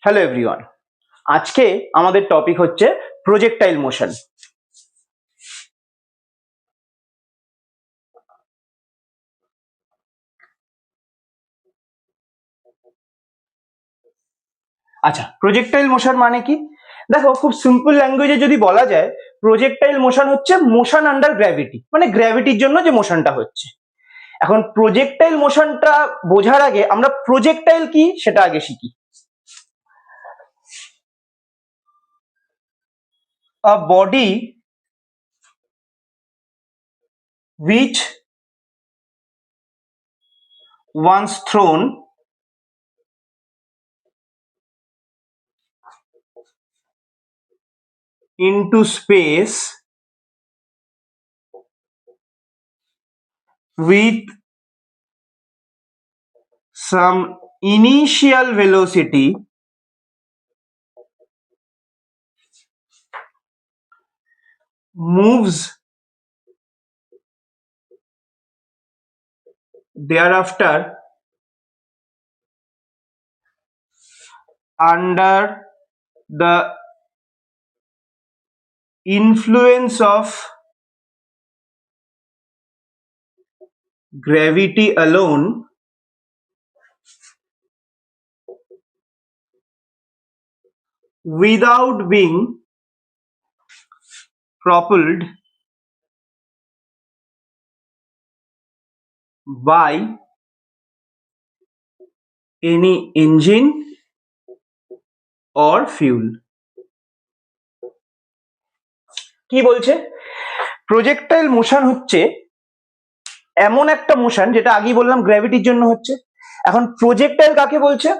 Hello everyone, আজকে আমাদের topic হচ্ছে প্রজেক্টাইল মোশন। আচ্ছা, প্রজেক্টাইল মোশন মানে কি? দেখো, খুব সিম্পল ল্যাঙ্গুয়েজে যদি বলা যায়, প্রজেক্টাইল মোশন হচ্ছে মোশন আন্ডার গ্র্যাভিটি, মানে গ্র্যাভিটির জন্য যে মোশনটা হচ্ছে। এখন প্রজেক্টাইল মোশনটা বোঝার আগে আমরা প্রজেক্টাইল কি সেটা আগে শিখি। A body which once thrown into space with some initial velocity moves thereafter under the influence of gravity alone without being propelled by any engine or fuel। কি বলছে? প্রজেক্টাইল মোশন হচ্ছে এমন একটা মোশন যেটা আগেই বললাম গ্র্যাভিটির জন্য হচ্ছে। এখন প্রজেক্টাইল কাকে বলছে?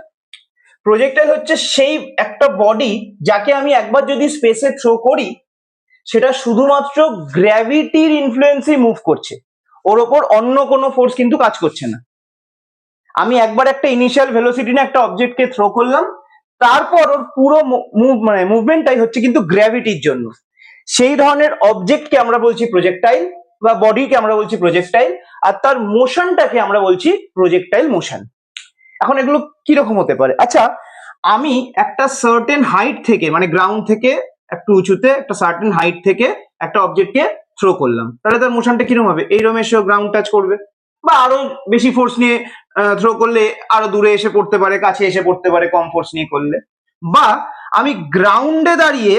প্রজেক্টাইল হচ্ছে সেই একটা বডি যাকে আমি একবার যদি স্পেসে থ্রো করি, সেটা শুধুমাত্র গ্র্যাভিটির ইনফ্লুয়েন্সেই মুভ করছে, ওর ওপর অন্য কোনো ফোর্স কিন্তু কাজ করছে না। আমি একবার একটা ইনিশিয়াল ভেলোসিটি না একটা অবজেক্টকে থ্রো করলাম, তারপর ওর পুরো মুভমেন্টটাই হচ্ছে কিন্তু গ্র্যাভিটির জন্য। সেই ধরনের অবজেক্টকে আমরা বলছি প্রজেক্টাইল, বা বডিকে আমরা বলছি প্রজেক্টাইল, আর তার মোশনটাকে আমরা বলছি প্রজেক্টাইল মোশন। এখন এগুলো কিরকম হতে পারে? আচ্ছা, আমি একটা সার্টেন হাইট থেকে, মানে গ্রাউন্ড থেকে একটু উঁচুতে একটা সার্টেন হাইট থেকে একটা অবজেক্টকে থ্রো করলাম, তাহলে তার মোশনটা কিরকম হবে? এইরকম এসে গ্রাউন্ড টাচ করবে, বা আরো বেশি ফোর্স নিয়ে থ্রো করলে আরো দূরে এসে পড়তে পারে, কাছে এসে পড়তে পারে কম ফোর্স নিয়ে করলে। বা আমি গ্রাউন্ডে দাঁড়িয়ে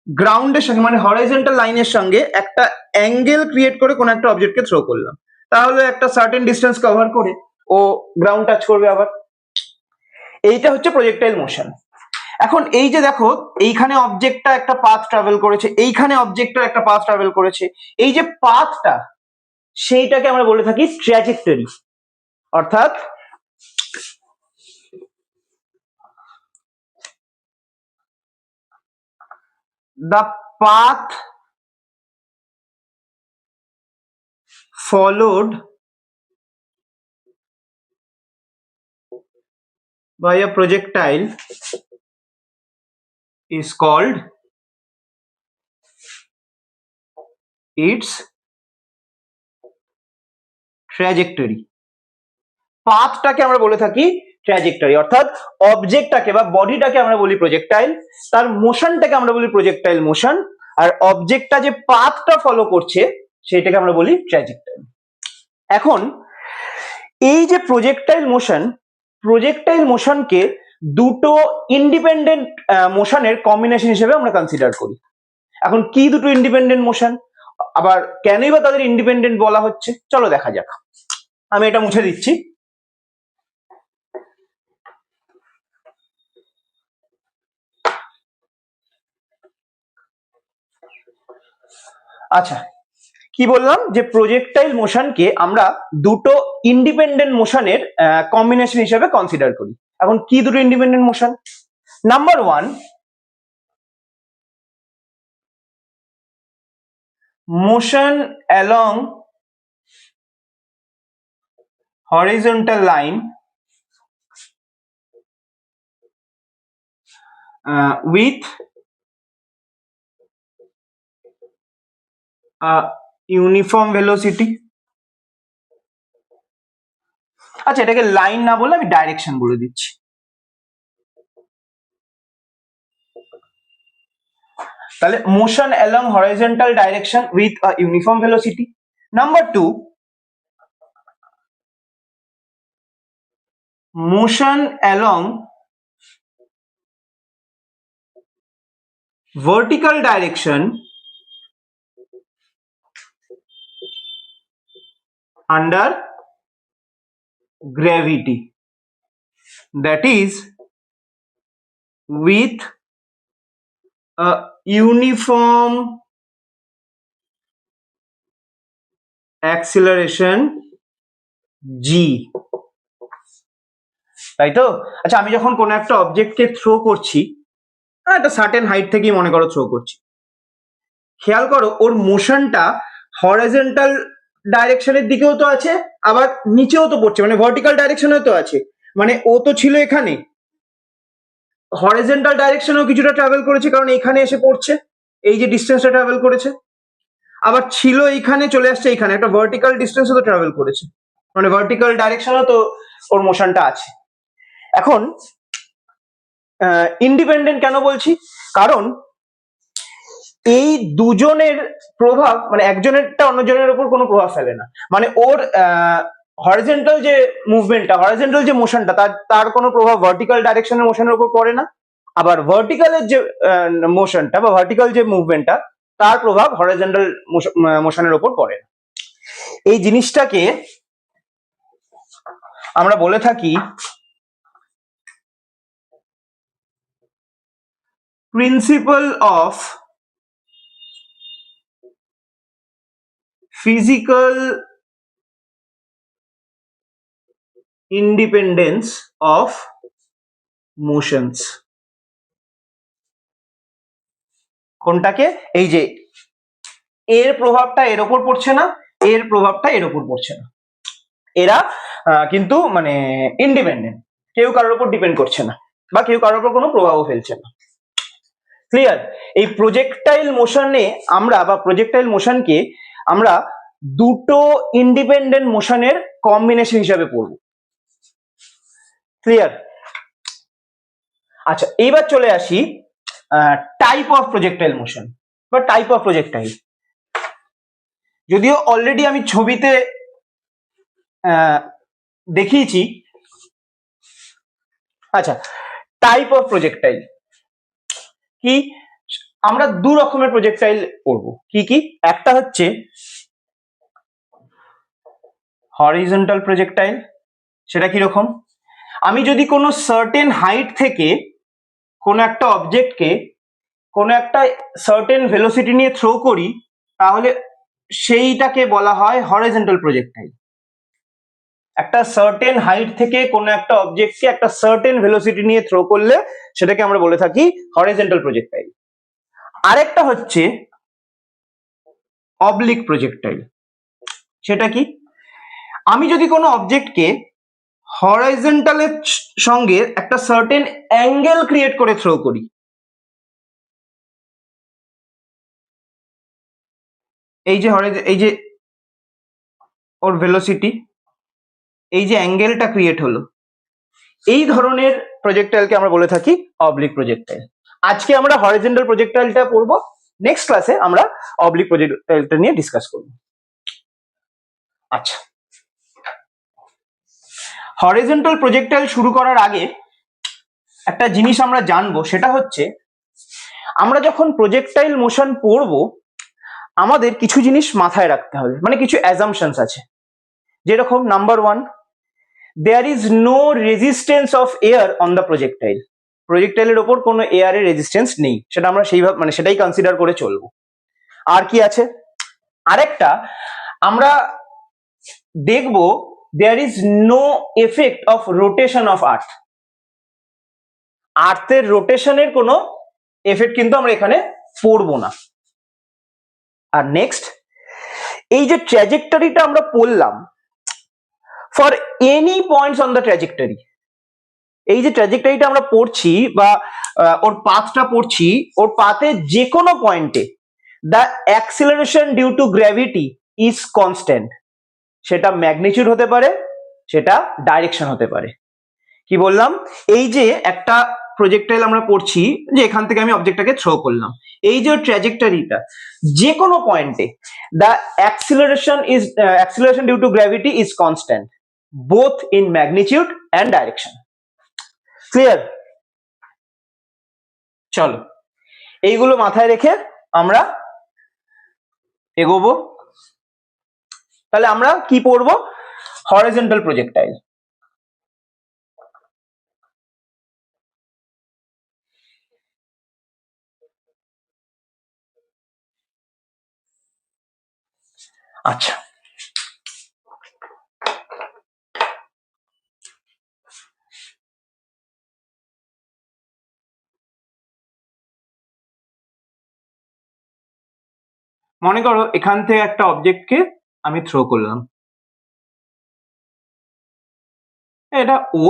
গ্রাউন্ডের সঙ্গে, মানে হরাইজন্টাল লাইনের সঙ্গে একটা অ্যাঙ্গেল ক্রিয়েট করে কোনো একটা অবজেক্টকে থ্রো করলাম, তাহলে একটা সার্টেন ডিস্টেন্স কভার করে ও গ্রাউন্ড টাচ করবে আবার। এইটা হচ্ছে প্রজেক্টাইল মোশন। এখন এই যে দেখো, এইখানে অবজেক্টটা একটা পাথ ট্রাভেল করেছে, এইখানে অবজেক্টটা একটা পাথ ট্রাভেল করেছে, এই যে পাথটা, সেইটাকে আমরা বলে থাকি ট্র্যাজেক্টরি। অর্থাৎ the path followed by a projectile is called its trajectory। পাথটাকে আমরা বলে থাকি ট্র্যাজেক্টরি, অর্থাৎ অবজেক্টটাকে বা বডিটাকে আমরা বলি প্রজেক্টাইল, তার মোশনটাকে আমরা বলি প্রজেক্টাইল মোশন, আর অবজেক্টটা যে পাথটা ফলো করছে সেটাকে আমরা বলি ট্র্যাজেক্টরি। এখন এই যে প্রজেক্টাইল মোশনকে দুটো ইন্ডিপেন্ডেন্ট মোশনের কম্বিনেশন হিসেবে আমরা কনসিডার করি। এখন কি দুটো ইন্ডিপেন্ডেন্ট মোশন, আবার কেনই বা তাদের ইন্ডিপেন্ডেন্ট বলা হচ্ছে, চলো দেখা যাক। আমি এটা মুছে দিচ্ছি। আচ্ছা, কি বললাম? যে প্রজেক্টাইল মোশনকে আমরা দুটো ইন্ডিপেন্ডেন্ট মোশনের কম্বিনেশন হিসেবে কনসিডার করি। এখন কি দুটো independent motion? Number one, motion along horizontal line with a uniform velocity। আচ্ছা, এটাকে লাইন না বলে আমি ডাইরেকশন বলে দিচ্ছি। তাহলে motion along horizontal direction with a uniform velocity. Number 2, motion along vertical direction under gravity, that is with a uniform acceleration g, তাই তো? আচ্ছা, আমি যখন কোনো একটা অবজেক্টকে থ্রো করছি, একটা সার্টেন হাইট থেকেই মনে করো থ্রো করছি, খেয়াল করো ওর মোশনটা হরাইজন্টাল ডাইরেকশনের দিকেও তো আছে, আবার নিচেও তো পড়ছে, মানে ভার্টিক্যাল ডাইরেকশনেও তো আছে। মানে ও তো ছিল এখানে, হরাইজন্টাল ডাইরেকশনেও কিছুটা ট্রাভেল করেছে, কারণ এখানে এসে পড়ছে, এই যে ডিস্টেন্সটা ট্রাভেল করেছে। আবার ছিল এইখানে, চলে আসছে এইখানে, একটা ভার্টিক্যাল ডিস্টেন্সও তো ট্রাভেল করেছে, মানে ভার্টিক্যাল ডাইরেকশনেও তো ওর মোশনটা আছে। এখন ইন্ডিপেন্ডেন্ট কেন বলছি? কারণ এই দুজনের প্রভাব, মানে একজনেরটা অন্যজনের উপর কোনো প্রভাব ফেলে না। মানে ওর হরিজন্টাল যে মুভমেন্টটা, হরিজন্টাল যে মোশনটা, তার কোনো প্রভাব ভার্টিক্যাল ডাইরেকশনের মোশনের উপর পড়ে না। আবার ভার্টিক্যালের যে মোশনটা বা ভার্টিক্যাল যে মুভমেন্টটা, তার প্রভাব হরিজন্টাল মোশনের উপর পড়ে না। এই জিনিসটাকে আমরা বলে থাকি principal of physical independence of motions। কোনটাকে? এই যে এর প্রভাবটা এর ওপর পড়ছে না, এর প্রভাবটা এর ওপর পড়ছে না, এরা কিন্তু মানে ইন্ডিপেন্ডেন্ট, কেউ কারোর উপর ডিপেন্ড করছে না বা কেউ কারোর উপর কোনো প্রভাবও ফেলছে না। ক্লিয়ার? এই প্রজেক্টাইল মোশনে আমরা বা প্রজেক্টাইল মোশনকে আমরা দুটো ইন্ডিপেন্ডেন্ট মোশনের কম্বিনেশন হিসাবে পড়ব। ক্লিয়ার? আচ্ছা, এইবার চলে আসি টাইপ অফ প্রজেক্টাইল মোশন বা টাইপ অফ প্রজেক্টাইল। যদিও অলরেডি আমি ছবিতে দেখিয়েছি। আচ্ছা, টাইপ অফ প্রজেক্টাইল কি? আমরা দু রকমের প্রজেক্টাইল পড়ব। কি কি? একটা হচ্ছে হরিজন্টাল প্রজেক্টাইল। সেটা কি রকম? আমি যদি কোনো সার্টেন হাইট থেকে কোনো একটা অবজেক্টকে কোনো একটা সার্টেন ভেলোসিটি নিয়ে থ্রো করি, তাহলে সেইটাকে বলা হয় হরিজন্টাল প্রজেক্টাইল। একটা সার্টেন হাইট থেকে কোনো একটা অবজেক্টকে একটা সার্টেন ভেলোসিটি নিয়ে থ্রো করলে সেটাকে আমরা বলে থাকি হরিজন্টাল প্রজেক্টাইল। আরেকটা হচ্ছে অবলিক প্রজেক্টাইল। সেটা কি? আমি যদি কোনো অবজেক্টকে হরাইজন্টালের সঙ্গে একটা সার্টেন অ্যাঙ্গেল ক্রিয়েট করে থ্রো করি, এই যে ওর ভেলোসিটি, এই যে অ্যাঙ্গেলটা ক্রিয়েট হলো, এই ধরনের প্রজেক্টাইলকে আমরা বলে থাকি অবলিক প্রজেক্টাইল। আজকে আমরা হরিজন্টাল প্রজেক্টাইলটা পড়বো, নেক্সট ক্লাসে আমরা অবলিক প্রজেক্টাইলটা নিয়ে ডিসকাস করব। আচ্ছা, হরিজন্টাল প্রজেক্টাইল শুরু করার আগে একটা জিনিস আমরা জানবো, সেটা হচ্ছে আমরা যখন প্রজেক্টাইল মোশন পড়বো, আমাদের কিছু জিনিস মাথায় রাখতে হবে, মানে কিছু অ্যাজাম্পশনস আছে। যেরকম number 1, there is no resistance of air on the projectile. প্রজেক্টাইলের ওপর কোনো এয়ারের রেজিস্ট্যান্স নেই, সেটা আমরা সেইভাবে মানে সেটাই কনসিডার করে চলবো। আর কি আছে? আরেকটা আমরা দেখব, there is no effect of rotation of earth. আর্থের রোটেশনের কোনো এফেক্ট কিন্তু আমরা এখানে পড়বো না। আর নেক্সট, এই যে ট্র্যাজেক্টরিটা আমরা পড়লাম, for any points on the trajectory, এই যে ট্র্যাজেক্টরিটা আমরা পড়ছি বা ওর পাথটা পড়ছি, ওর পাথে যে কোনো পয়েন্টে the acceleration due to gravity is constant. সেটা ম্যাগনিটিউড হতে পারে, সেটা ডাইরেকশন হতে পারে। কি বললাম? এই যে একটা প্রজেক্টাইল আমরা পড়ছি যে এখান থেকে আমি অবজেক্টটাকে থ্রো করলাম, এই যে ট্র্যাজেক্টরিটা যে কোনো পয়েন্টে the acceleration due to gravity is constant both in magnitude and direction. Clear? চলো এইগুলো মাথায় রেখে আমরা এগোবো। তাহলে আমরা কি পড়বো? Horizontal projectile. আচ্ছা, মনে করো এখান থেকে একটা অবজেক্টকে আমি থ্রো করলাম, এটা ও,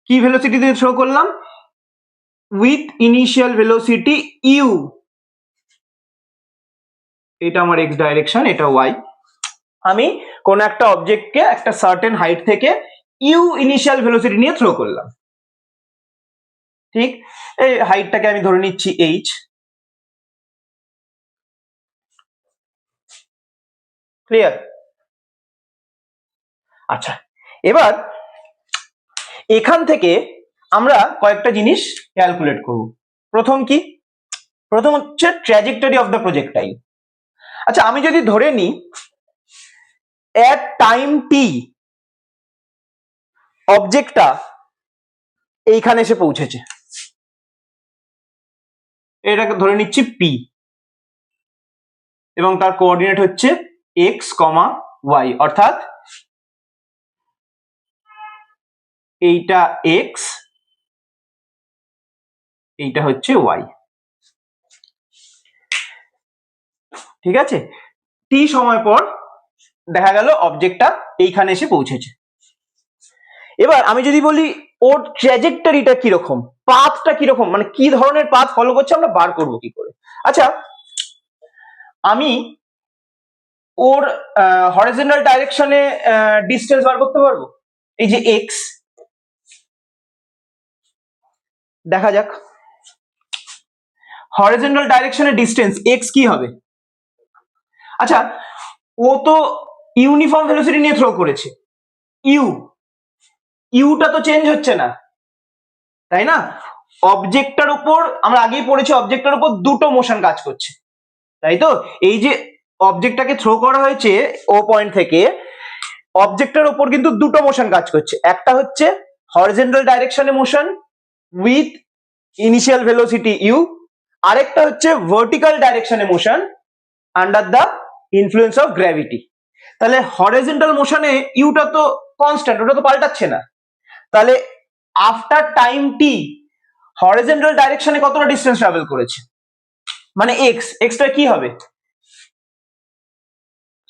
কি ভেলোসিটি দিয়ে থ্রো করলাম? উইথ ইনিশিয়াল ভেলোসিটি ইউ, এটা আমার এক্স ডাইরেকশন, এটা ওয়াই। আমি কোন একটা অবজেক্টকে একটা সার্টেন হাইট থেকে ইউ ইনিশিয়াল ভেলোসিটি নিয়ে থ্রো করলাম, ঠিক? এই হাইটটাকে আমি ধরে নিচ্ছি এইচ। ক্লিয়ার? আচ্ছা, এবার এখান থেকে আমরা কয়েকটা জিনিস ক্যালকুলেট করব। প্রথম কি? প্রথম হচ্ছে ট্র্যাজেক্টরি অফ দ্য প্রজেক্টাইল। আচ্ছা, আমি যদি ধরে নিই এট টাইম টি অবজেক্টটা এইখানে এসে পৌঁছেছে, এটাকে ধরে নিচ্ছি পি, এবং তার কোঅর্ডিনেট হচ্ছে এক্স কমা ওয়াই, অর্থাৎ এইটা এক্স, এইটা হচ্ছে ওয়াই। ঠিক আছে? টি সময় পর দেখা গেল অবজেক্টটা এইখানে এসে পৌঁছেছে। এবার আমি যদি বলি ওর ট্র্যাজেক্টরিটা কিরকম, পাথটা কিরকম, মানে কি ধরনের পাথ ফলো করছে আমরা বার করব কি করে? আচ্ছা, আমি ওর হরিজন্টাল ডাইরেকশনে ডিসটেন্স বার করতে পারবো। এই যে এক্স, দেখা যাক হরিজন্টাল ডাইরেকশনে ডিসটেন্স এক্স কি হবে। আচ্ছা, ও তো ইউনিফর্ম ভেলোসিটি নিয়ে থ্রো করেছে, ইউটা তো চেঞ্জ হচ্ছে না, তাই না? অবজেক্টটার উপর আমরা আগেই পড়েছি, অবজেক্টটার উপর দুটো মোশন কাজ করছে, তাই তো? এই যে অবজেক্টটাকে থ্রো করা হয়েছে ও পয়েন্ট থেকে, অবজেক্টের উপর কিন্তু দুটো মোশন কাজ করছে। একটা হচ্ছে হরিজন্টাল ডাইরেকশনে motion with initial velocity u, আরেকটা হচ্ছে ভার্টিক্যাল ডাইরেকশনে motion under the influence of gravity. তাহলে হরিজন্টাল মোশনে ইউটা তো কনস্ট্যান্ট, ওটা তো পাল্টাচ্ছে না। তাহলে আফটার টাইম টি হরিজন্টাল ডাইরেকশনে কতটা ডিস্টেন্স ট্রাভেল করেছে, মানে এক্স, এক্সটা কি হবে?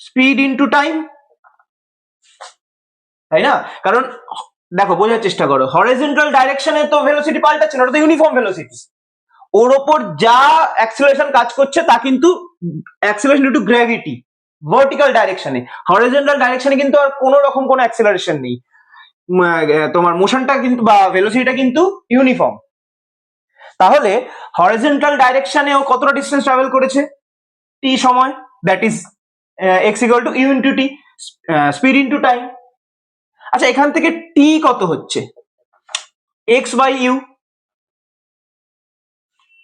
স্পিড ইনটু টাইম, তাই না? কারণ দেখো, বোঝার চেষ্টা করো, হরিজন্টাল ডাইরেকশনে তো ভেলোসিটি পাল্টাচ্ছে না, ওটা তো ইউনিফর্ম ভেলোসিটি। ওর ওপর যা অ্যাক্সিলারেশন কাজ করছে তা কিন্তু acceleration due to gravity vertical ডাইরেকশনে। হরিজন্টাল ডাইরেকশনে কিন্তু আর কোনো রকম কোনো অ্যাক্সিলারেশন নেই, তোমার মোশনটা কিন্তু বা ভেলোসিটিটা কিন্তু ইউনিফর্ম। তাহলে হরিজন্টাল ডাইরেকশনে ও কতটা ডিস্টেন্স ট্রাভেল করেছে টি সময়, that is x equal to u into t, speed into time. আচ্ছা, এখান থেকে টি কত হচ্ছে? X by u.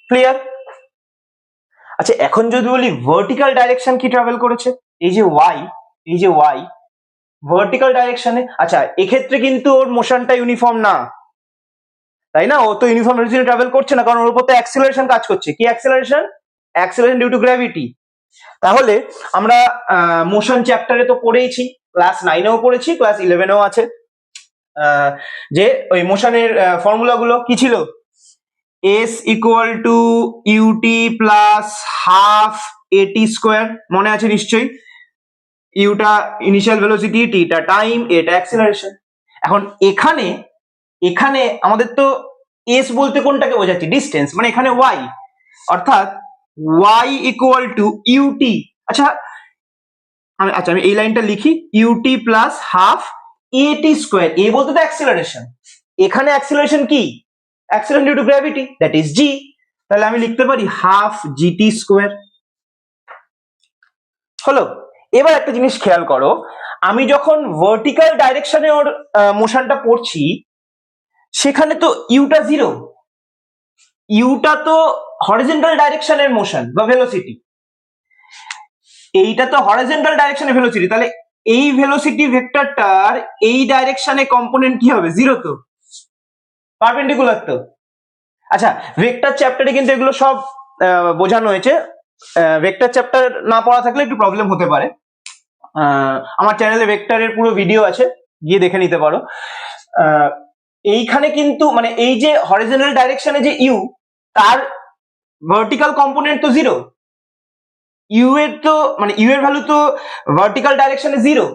ক্লিয়ার? আচ্ছা, এখন যদি বলি ভার্টিক্যাল ডাইরেকশন কি ট্রাভেল করেছে, এই যে ওয়াই, এই যে ওয়াই ভার্টিক্যাল ডাইরেকশনে। আচ্ছা, এক্ষেত্রে কিন্তু ওর মোশনটা ইউনিফর্ম না, তাই না? ও তো ইউনিফর্ম ভেলোসিটি ট্রাভেল করছে না, কারণ ওর উপর তো অ্যাক্সিলারেশন কাজ করছে। কি acceleration? Acceleration due to gravity. তাহলে আমরা মোশন চ্যাপ্টারে তো পড়েইছি, ক্লাস 9এও পড়েছি, ক্লাস 11এও আছে, যে ওই মোশনের ফর্মুলাগুলো কি ছিল? S equal to u t plus half a t square, মনে আছে নিশ্চয়ই? ইউটা ইনিশিয়াল ভেলোসিটি, টিটা টাইম, এটা অ্যাক্সিলারেশন। এখন এখানে এখানে আমাদের তো এস বলতে কোনটাকে বোঝাচ্ছি? ডিস্টেন্স, মানে এখানে ওয়াই, অর্থাৎ ওয়াই ইকুয়াল টু ইউটি। আচ্ছা, আমি এই লাইনটা লিখি, u t plus half a t square, a বলতে তো অ্যাক্সিলারেশন, এখানে অ্যাক্সিলারেশন কি, acceleration due to gravity, that is g. তাহলে আমি লিখতে পারি হাফ জিটি স্কোয়ার। হলো। এবার একটা জিনিস খেয়াল করো, আমি যখন ভার্টিক্যাল ডাইরেকশনে ওর মোশনটা পড়ছি, সেখানে তো ইউটা জিরো, ইউটা তো হরিজন্টাল ডাইরেকশনের মোশন বা ভেলোসিটি, এইটা তো হরিজন্টাল ডাইরেকশনে ভেলোসিটি, তাহলে এই ভেলোসিটি ভেক্টরটার এই ডাইরেকশনে কম্পোনেন্ট কি হবে, জিরো তো, পারপেন্ডিকুলার তো। আচ্ছা, ভেক্টর চ্যাপ্টারে কিন্তু এগুলো সব বোঝানো হয়েছে, ভেক্টর চ্যাপ্টার না পড়া থাকলে একটু প্রবলেম হতে পারে। আমার চ্যানেলে ভেক্টরের পুরো ভিডিও আছে, গিয়ে দেখে নিতে পারো। এইখানে কিন্তু মানে এই যে হরিজন্টাল ডাইরেকশনে যে ইউ, তার ভার্টিক্যাল কম্পোনেন্ট তো জিরো, ইউ এর তো মানে ইউ এর ভ্যালু তো ভার্টিক্যাল ডাইরেকশনে জিরো,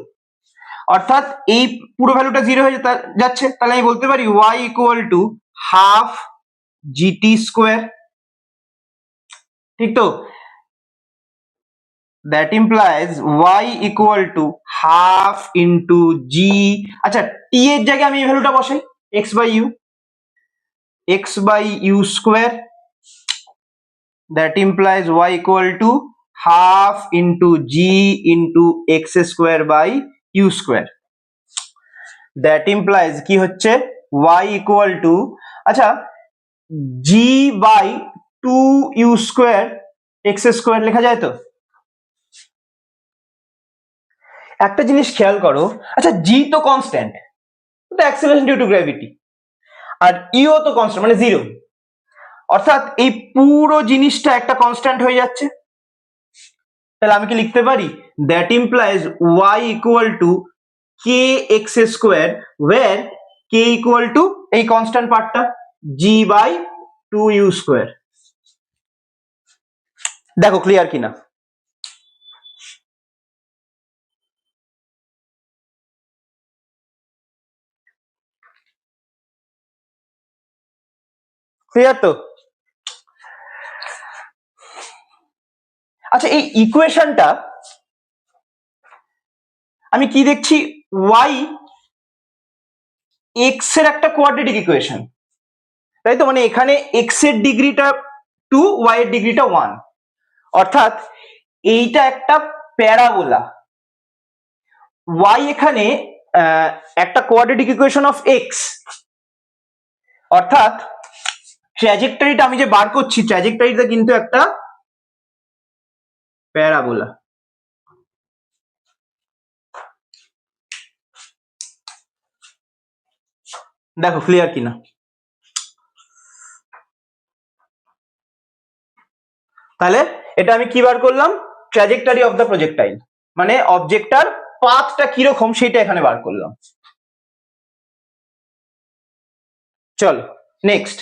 অর্থাৎ এই পুরো ভ্যালুটা জিরো হয়ে যাচ্ছে। তাহলে আমি বলতে পারি y equal to half g t square, ঠিক তো? That implies y equal to half into g, আচ্ছা টি এর জায়গায় আমি এই ভ্যালুটা বসাই, x by u square, that implies y equal to half into g into x square by u square, that implies কি হচ্ছে y ইকুয়াল টু, আচ্ছা g by two u square x square লেখা যায় তো? একটা জিনিস খেয়াল করো, আচ্ছা জি তো constant, acceleration due to gravity, আর ইও তো কনস্ট্যান্ট মানে জিরো, অর্থাৎ এই পুরো জিনিসটা একটা কনস্ট্যান্ট হয়ে যাচ্ছে। তাহলে আমি কি লিখতে পারি, that implies y equal to k x square, where k equal to এই কনস্ট্যান্ট পার্টটা g by two u square. দেখো ক্লিয়ার কিনা? ক্লিয়ার তো? আচ্ছা এই ইকুয়েশনটা আমি কি দেখছি, y x এর একটা কোয়াড্রেটিক ইকুয়েশন, তাই তো? মানে এখানে x এর ডিগ্রিটা 2, y এর ডিগ্রিটা 1, অর্থাৎ এইটা একটা প্যারাবোলা, y এখানে একটা কোয়াড্রেটিক ইকুয়েশন অফ x, অর্থাৎ ট্র্যাজেক্টরিটা আমি যে বার করছি, ট্র্যাজেক্টরিটা কিন্তু একটা প্যারাবোলা। দেখো ক্লিয়ার কিনা? তাহলে এটা আমি কি বার করলাম, ট্র্যাজেক্টরি অফ দ্য প্রজেক্টাইল, মানে অবজেক্টটার পাথটা কিরকম সেটা এখানে বার করলাম। চলো নেক্সট।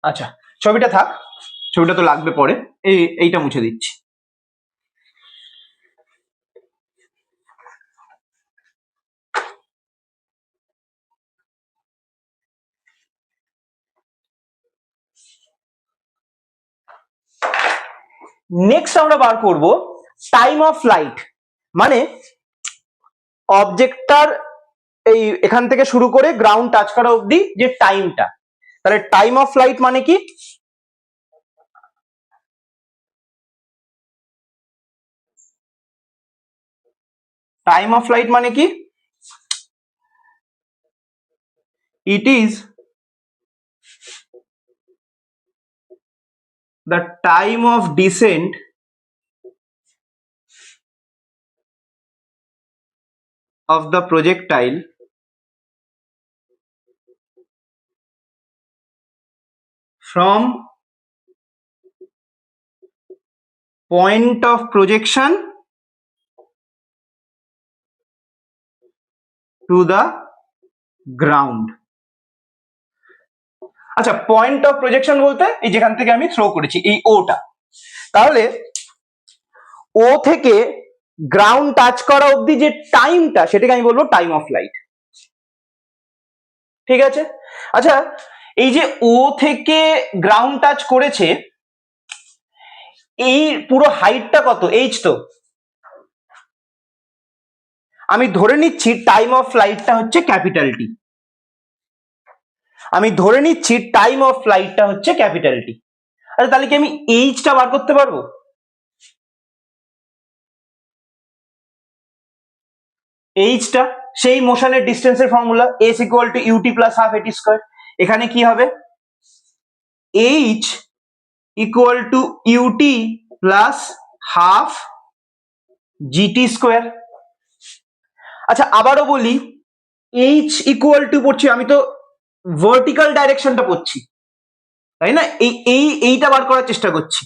আচ্ছা ছবিটা থাক, ছবিটা তো লাগবে পরে, এইটা মুছে দিচ্ছি। নেক্সট আমরা বার করব টাইম অফ ফ্লাইট, মানে অবজেক্টটার এই এখান থেকে শুরু করে গ্রাউন্ড টাচ করা অবধি যে টাইমটা, তাহলে টাইম অফ ফ্লাইট মানে কি, টাইম অফ ফ্লাইট মানে কি, it is the time of descent of the projectile from point of projection to the ground। আচ্ছা পয়েন্ট অফ প্রজেকশন বলতে এই যেখান থেকে আমি থ্রো করেছি এই ওটা, তাহলে ও থেকে গ্রাউন্ড টাচ করা অবধি যে টাইমটা সেটাকে আমি বলবো টাইম অফ ফ্লাইট, ঠিক আছে? আচ্ছা এই যে ও থেকে গ্রাউন্ড টাচ করেছে, এই পুরো হাইটটা কত? এইচ তো। আমি ধরে নিচ্ছি টাইম অফ ফ্লাইটটা হচ্ছে ক্যাপিটাল টি। আমি ধরে নিচ্ছি টাইম অফ ফ্লাইটটা হচ্ছে ক্যাপিটাল টি। আচ্ছা, তাহলে কি আমি এইচটা বার করতে পারবো? এইচটা সেই মোশনের ডিস্টেন্সের formula, s equal to u t plus half a t square. এখানে কি হবে? H equal to u t plus half g t square. আচ্ছা, আবারও বলি, এইচ ইকুয়াল টু পড়ছি, আমি তো ভার্টিক্যাল ডাইরেকশনটা পড়ছি, তাই না? এইটা বার করার চেষ্টা করছি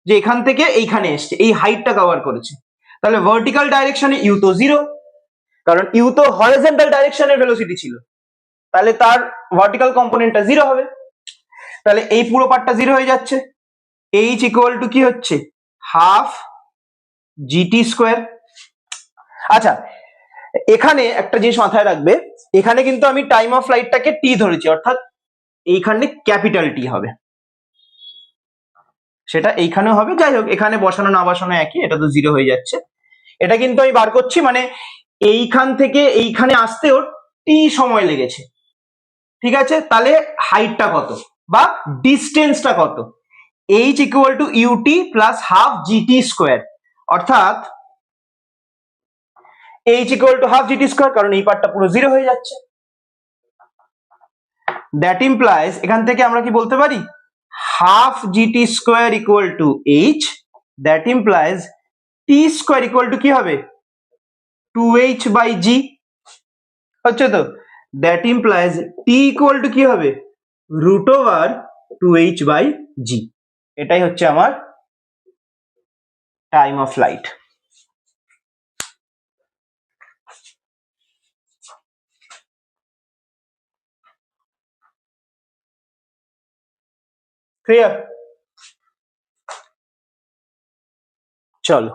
যে এখান থেকে এইখানে এসছে, এই হাইটটা কভার করেছে। তাহলে ভার্টিক্যাল ডাইরেকশনে ইউ তো জিরো, কারণ ইউ তো হরিজন্টাল ডাইরেকশনের ভেলোসিটি ছিল, তাহলে তার ভার্টিক্যাল কম্পোনেন্টটা জিরো হবে। তাহলে এই পুরো পার্টটা জিরো হয়ে যাচ্ছে। এইচ ইকুয়াল টু কি হচ্ছে? Half g t square. আচ্ছা, এখানে একটা জিনিস মাথায় রাখবে, এখানে কিন্তু আমি টাইম অফ ফ্লাইটটাকে টি ধরেছি, অর্থাৎ এইখানে ক্যাপিটাল টি হবে, সেটা এইখানেও হবে। যাই হোক, এখানে বসানো না বসানো একই, এটা তো জিরো হয়ে যাচ্ছে। এটা কিন্তু আমি বার করছি, মানে এইখান থেকে এইখানে আসতেও টি সময় লেগেছে, ঠিক আছে? তাহলে হাইটটা কত বা ডিস্টেন্সটা কত? H equal to u t plus half g t square, অর্থাৎ h equal to half g t square, কারণ এই পার্টটা পুরো জিরো হয়ে যাচ্ছে। দ্যাট ইমপ্লাইজ, এখান থেকে আমরা কি বলতে পারি? Half g t square equal to h. That implies t square equal to কি হবে? 2h বাই জি, হচ্ছে তো? That implies t equal to কি হবে? Root over 2h by g. এটাই হচ্ছে আমার টাইম অফ ফ্লাইট। ক্লিয়ার? চলো,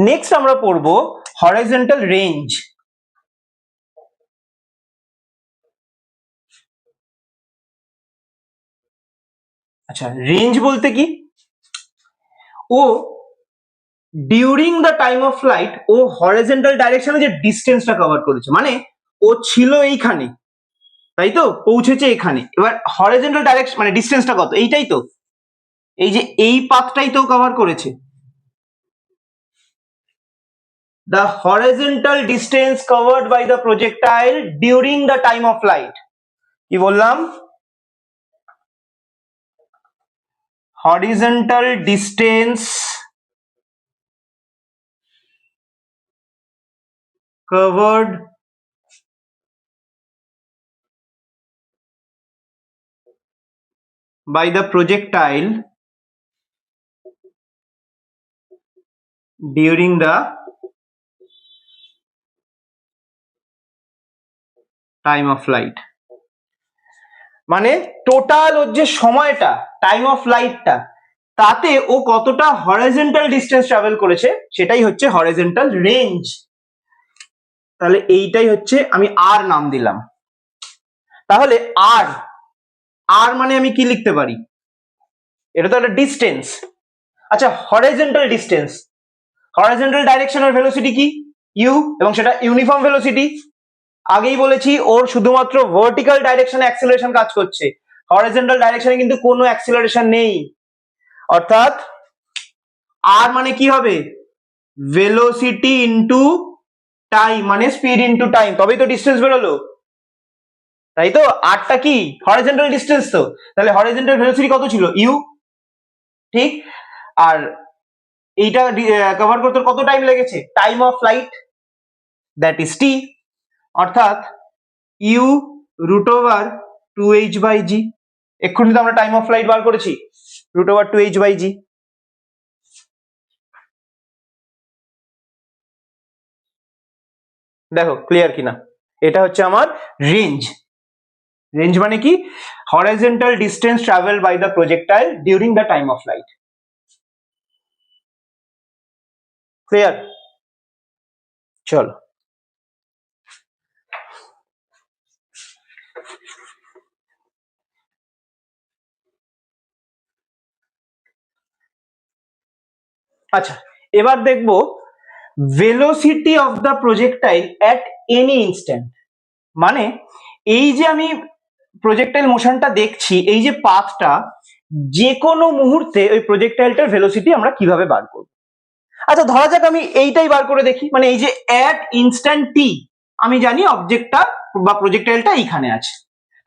নেক্সট আমরা পড়বো হরাইজন্টাল রেঞ্জ। আচ্ছা, রেঞ্জ বলতে কি? ও during the time of flight ও হরাইজন্টাল ডাইরেকশনে যে ডিস্টেন্সটা কভার করেছে, মানে ও ছিল এইখানে, তাই তো, পৌঁছেছে এখানে। এবার হরাইজন্টাল ডাইরেকশন মানে ডিস্টেন্সটা কত? এইটাই তো, এই যে এই পাথটাই তো কভার করেছে। The horizontal distance covered by the projectile during the time of flight. কি বললাম? Horizontal distance covered by the projectile during the time of flight. মানে টোটাল ওর যে সময়টা, টাইম অফ ফ্লাইটটা, তাতে ও কতটা হরাইজন্টাল ডিস্টেন্স ট্রাভেল করেছে, সেটাই হচ্ছে হরাইজন্টাল রেঞ্জ। তাহলে এইটাই হচ্ছে, আমি আর নাম দিলাম। তাহলে আর, আর মানে আমি কি লিখতে পারি? এটা তো একটা ডিস্টেন্স। আচ্ছা, হরাইজন্টাল ডিস্টেন্স, হরাইজন্টাল ডাইরেকশনের ভেলোসিটি কি? ইউ, এবং সেটা ইউনিফর্ম ভেলোসিটি। আগেই বলেছি ওর শুধুমাত্র ভার্টিক্যাল ডাইরেকশনে অ্যাক্সিলারেশন কাজ করছে, হরাইজন্টাল ডাইরেকশনে কিন্তু কোনো অ্যাক্সিলারেশন নেই। অর্থাৎ আর মানে কি হবে? ভেলোসিটি ইনটু টাইম, মানে স্পিড ইনটু টাইম, তবেই তো ডিস্টেন্স বেরোলো, তাই তো? আরটা কি? হরাইজন্টাল ডিস্টেন্স তো, তাহলে হরাইজন্টাল ভেলোসিটি কত ছিল? ইউ, ঠিক? আর এইটা কভার করতে কত টাইম লেগেছে? Time of flight, that is t, অর্থাৎ u root over 2h by g. এক্ষুনি তো আমরা টাইম অফ ফ্লাইট বার করেছি, রুট ওভার 2h বাই জি। দেখো ক্লিয়ার কিনা? এটা হচ্ছে আমার রেঞ্জ। রেঞ্জ মানে কি? Horizontal distance travel by the projectile during the time of light. Clear? চলো আচ্ছা, এবার দেখবো velocity of the projectile at any instant. মানে এই যে আমি প্রজেক্টাইল মোশনটা দেখছি, এই যে পাথটা, যে কোনো মুহূর্তে ওই প্রজেক্টাইলটার ভেলোসিটি আমরা কিভাবে বার করব। আচ্ছা ধরা যাক আমি এইটাই বার করে দেখি, মানে এই যে অ্যাট ইনস্ট্যান্ট টি, আমি জানি অবজেক্টটা বা প্রজেক্টাইলটা এইখানে আছে,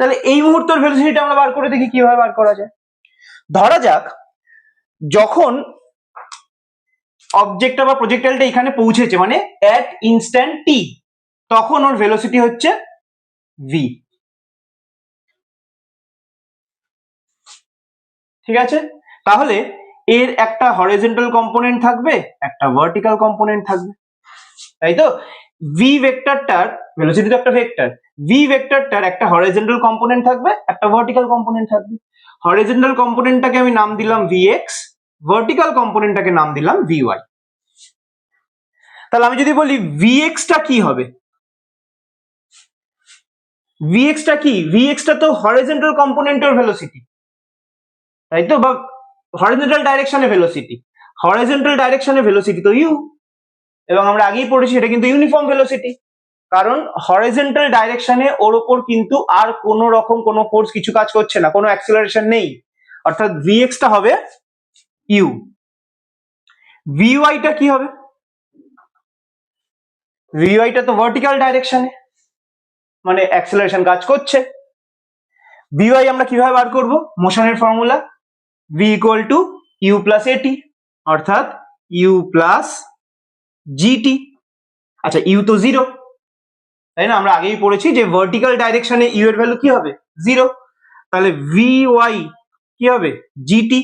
তাহলে এই মুহূর্তের ভেলোসিটিটা আমরা বার করে দেখি কিভাবে বার করা যায়। ধরা যাক যখন অবজেক্টটা বা প্রজেক্টাইলটা এখানে পৌঁছেছে, মানে অ্যাট ইনস্ট্যান্ট টি, তখন ওর ভেলোসিটি হচ্ছে ভি। ঠিক আছে, তাহলে এর একটা হরিজন্টাল কম্পোনেন্ট থাকবে, একটা ভার্টিক্যাল কম্পোনেন্ট থাকবে, তাই তো? ভি ভেক্টরটার ভেলোসিটি তো একটা ভেক্টর, ভি ভেক্টরটার একটা হরিজন্টাল কম্পোনেন্ট থাকবে, একটা ভার্টিক্যাল কম্পোনেন্ট থাকবে। হরিজন্টাল কম্পোনেন্টটাকে আমি নাম দিলাম ভিএক্স, ভার্টিক্যাল কম্পোনেন্টটাকে নাম দিলাম ভিওয়াই। তাহলে আমি যদি বলি ভিএক্সটা কি হবে, ভিএক্সটা কি? ভিএক্সটা তো হরিজন্টাল কম্পোনেন্টের ভেলোসিটি, তাই তো? বা হরিজন্টাল ডাইরেকশনে ভেলোসিটি, হরিজন্টাল ডাইরেকশনে ভেলোসিটি তো ইউ, এবং আমরা আগেই পড়েছি এটা কিন্তু ইউনিফর্ম ভেলোসিটি, কারণ হরিজন্টাল ডাইরেকশনে ওর ওপর কিন্তু আর কোনো রকম কোনো ফোর্স কিছু কাজ করছে না, কোনো অ্যাক্সিলারেশন নেই, অর্থাৎ ভিএক্সটা হবে ইউ। ভিওয়াইটা কি হবে? ভিওয়াইটা তো ভার্টিক্যাল ডাইরেকশনে, মানে অ্যাক্সিলারেশন কাজ করছে। ভিওয়াই আমরা কিভাবে বার করব? মোশনের formula v equal to u plus a t, অর্থাৎ ইউ প্লাস জিটি। আচ্ছা ইউ তো জিরো, তাই না? আমরা আগেই পড়েছি যে ভার্টিক্যাল ডাইরেকশনে ইউ এর ভ্যালু কি হবে? জিরো। তাহলে ভি ওয়াই কি হবে? জিটি।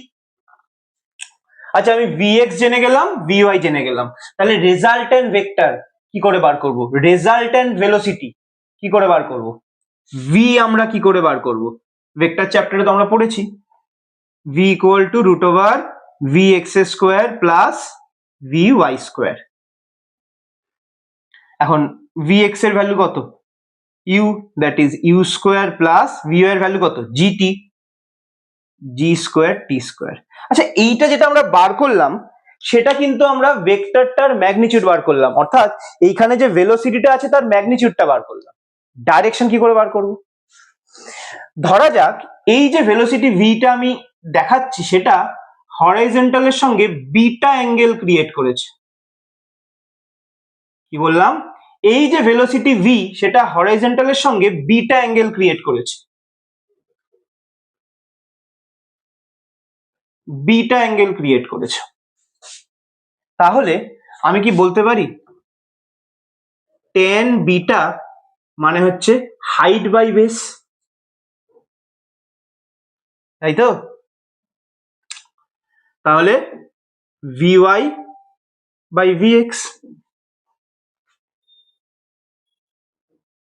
আচ্ছা আমি ভিএক্স জেনে গেলাম, ভিওয়াই জেনে গেলাম, তাহলে রেজাল্টেন্ট ভেক্টর কি করে বার করব? রেজাল্টেন্ট ভেলোসিটি কি করে বার করব? ভি আমরা কি করে বার করব? ভেক্টর চ্যাপ্টারে তো আমরা পড়েছি v equal to root over v x square plus v y square. এখন ভি এক্স এর ভ্যালু কত? U, that is u square plus v এর ভ্যালু কত? G t, g square t square. আচ্ছা এইটা যেটা আমরা বার করলাম সেটা কিন্তু আমরা ভেক্টরটার ম্যাগনিটিউড বার করলাম, অর্থাৎ এইখানে যে ভেলোসিটিটা আছে তার ম্যাগনিটিউডটা বার করলাম। ডাইরেকশন কি করে বার করব? ধরা যাক এই যে ভেলোসিটি ভিটা আমি দেখাচ্ছি সেটা হরাইজন্টালের সঙ্গে বিটা অ্যাঙ্গেল ক্রিয়েট করেছে। কি বললাম? এই যে ভেলোসিটি ভি সেটা হরাইজন্টালের সঙ্গে বিটা অ্যাঙ্গেল ক্রিয়েট করেছে, বিটা অ্যাঙ্গেল ক্রিয়েট করেছে। তাহলে আমি কি বলতে পারি টেন বিটা মানে হচ্ছে হাইট বাই বেস, তাই তো? তাহলে ভিওয়াই বাই ভিএক্স,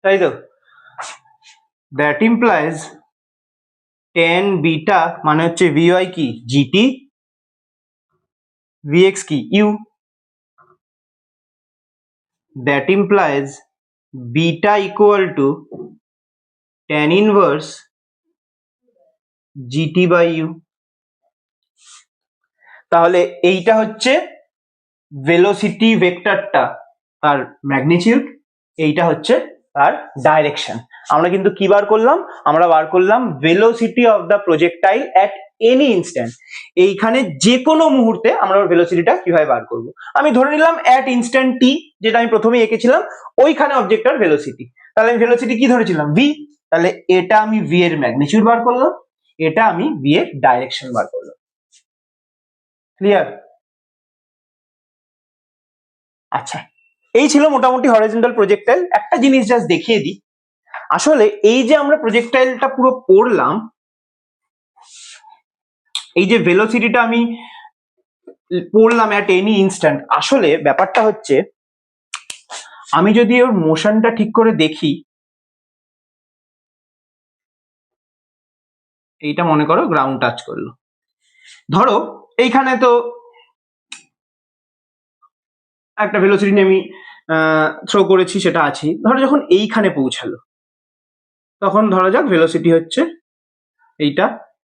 তাই তো? দ্যাট ইমপ্লাইজ টেন বিটা মানে হচ্ছে ভিওয়াই কি? জিটি, ভিএক্স কি? U. That implies beta equal to tan inverse g t by u. তাহলে এইটা হচ্ছে ভেলোসিটি ভেক্টরটা, তার ম্যাগনিটিউড, এইটা হচ্ছে তার ডাইরেকশন। আমরা কিন্তু কি বার করলাম? আমরা বার করলাম velocity of the projectile at any instant. এইখানে যে কোনো মুহূর্তে আমরা ওর ভেলোসিটিটা কিভাবে বার করব। আমি ধরে নিলাম অ্যাট ইনস্ট্যান্ট টি, যেটা আমি প্রথমে এঁকেছিলাম, ওইখানে অবজেক্টটার ভেলোসিটি। তাহলে আমি ভেলোসিটি কি ধরেছিলাম? ভি। তাহলে এটা আমি ভি এর ম্যাগনিটিউড বার করলাম, এটা আমি ভি এর ডাইরেকশন বার করলাম। ক্লিয়ার? আচ্ছা এই ছিল মোটামুটি হরিজন্টাল প্রজেক্টাইল। একটা জিনিস জাস্ট দেখিয়ে দিই, আসলে এই যে আমরা প্রজেক্টাইলটা পুরো পড়লাম, এই যে ভেলোসিটিটা আমি পড়লাম অ্যাট এনি ইনস্ট্যান্ট, আসলে ব্যাপারটা হচ্ছে আমি যদি ওর মোশনটা ঠিক করে দেখি, এইটা মনে করো গ্রাউন্ড টাচ করলো। ধরো এইখানে তো একটা ভেলোসিটি নিয়ে আমি থ্রো করেছি, সেটা আছেই। ধরো যখন এইখানে পৌঁছালো, তখন ধরা যাক ভেলোসিটি হচ্ছে এইটা,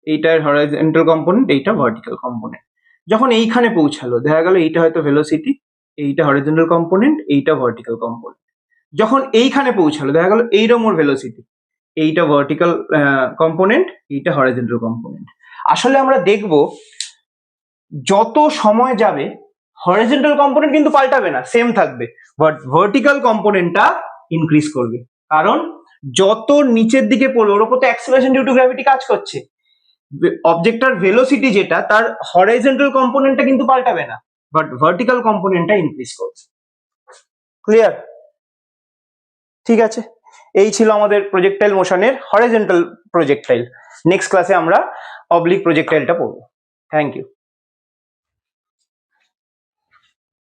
এইটার হরাইজন্টাল কম্পোনেন্ট, এইটা ভার্টিক্যাল কম্পোনেন্ট। যখন এইখানে পৌঁছালো, দেখা গেল এইটা হয়তো ভেলোসিটি, এইটা হরাইজন্টাল কম্পোনেন্ট, এইটা ভার্টিক্যাল কম্পোনেন্ট। যখন এইখানে পৌঁছালো, দেখা গেল এইরকম ওর ভেলোসিটি, এইটা ভার্টিক্যাল কম্পোনেন্ট, এইটা হরাইজন্টাল কম্পোনেন্ট। আসলে আমরা দেখব যত সময় যাবে হরাইজন্টাল কম্পোনেন্ট কিন্তু পাল্টাবে না, সেম থাকবে, বাট ভার্টিক্যাল কম্পোনেন্টটা ইনক্রিজ করবে। কারণ যত নিচের দিকে পড়বে, ওর উপর তো অ্যাক্সেলারেশন ডিউ টু গ্র্যাভিটি কাজ করছে। অবজেক্টটার ভেলোসিটি যেটা, তার হরাইজন্টাল কম্পোনেন্টটা কিন্তু পাল্টাবে না, বাট ভার্টিক্যাল কম্পোনেন্টটা ইনক্রিজ করবে। ক্লিয়ার? ঠিক আছে, এই ছিল আমাদের প্রজেক্টাইল মোশনের হরাইজন্টাল প্রজেক্টাইল। নেক্সট ক্লাসে আমরা অবলিক প্রজেক্টাইলটা পড়বো। Thank you.